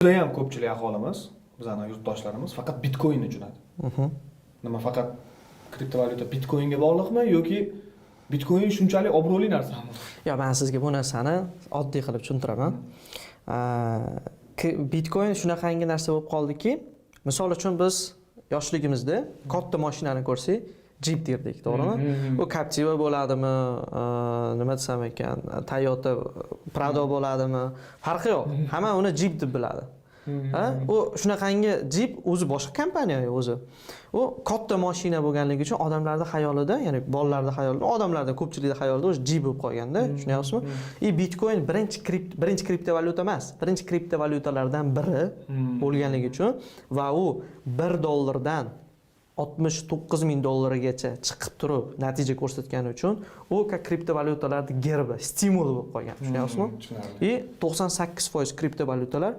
Juda ham ko'pchilik aholimiz, bizning yurtdoshlarimiz faqat Bitcoinni tushunadi. Nima faqat kriptovalyuta Bitcoinga bog'liqmi yoki Bitcoin shunchalik obro'li narsami? Yo, men sizga bu narsani oddiy qilib tushuntiraman. Bitcoin shunaqangi narsa bo'lib qoldiki, misol uchun biz yoshligimizda katta mashinani ko'rsak, Jeep derdik, to'g'rimi? U Captiva bo'ladimi, nima desam ekan, Toyota Prado bo'ladimi? Farqi yo'q. Hamma uni Jeep deb biladi. U shunaqangi Jeep o'zi boshqa kompaniya o'zi. U katta mashina bo'lganligi uchun odamlarning xayolida, ya'ni bolalarning xayolida, odamlarning ko'pchilikning xayolida o'sha Jeep bo'lib qolganda, tushunyapsizmi? Bitcoin birinchi kriptovalyuta emas, birinchi kriptovalyutalardan biri bo'lganligi uchun va u $1 $69,000 chiqib turib natija ko'rsatgani uchun u kriptovalyutalarning gerbi, stimuli bo'lib qolgan, tushunyapsizmi? 98% kriptovalyutalar